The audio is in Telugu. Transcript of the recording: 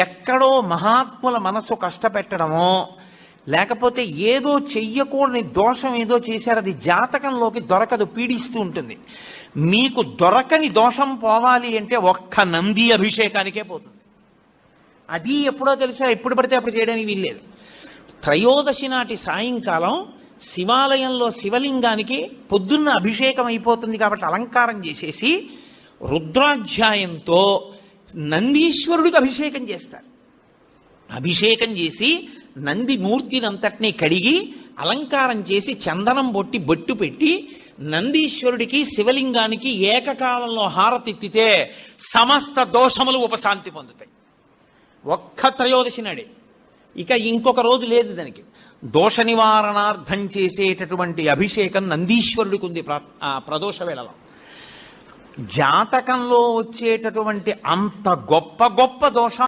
ఎక్కడో మహాత్ముల మనసు కష్టపెట్టడమో లేకపోతే ఏదో చెయ్యకూడని దోషం ఏదో చేశారు, అది జాతకంలోకి దొరకదు, పీడిస్తూ ఉంటుంది. మీకు దొరకని దోషం పోవాలి అంటే ఒక్క నంది అభిషేకానికే పోతుంది. అది ఎప్పుడో తెలుసా, ఎప్పుడు పడితే అప్పుడు చేయడానికి వీల్లేదు. త్రయోదశి నాటి సాయంకాలం శివాలయంలో శివలింగానికి పొద్దున్న అభిషేకం అయిపోతుంది కాబట్టి అలంకారం చేసేసి రుద్రాధ్యాయంతో నందీశ్వరుడికి అభిషేకం చేస్తారు. అభిషేకం చేసి నంది మూర్తినంతటినీ కడిగి అలంకారం చేసి చందనం బొట్టి బొట్టు పెట్టి నందీశ్వరుడికి శివలింగానికి ఏకకాలంలో హారతిత్తితే సమస్త దోషములు ఉపశాంతి పొందుతాయి. ఒక్క త్రయోదశి నాడే, ఇక ఇంకొక రోజు లేదు దానికి. దోష నివారణార్థం చేసేటటువంటి అభిషేకం నందీశ్వరుడికి ఉంది ప్రదోష వేళలో. జాతకంలో వచ్చేటటువంటి అంత గొప్ప గొప్ప దోష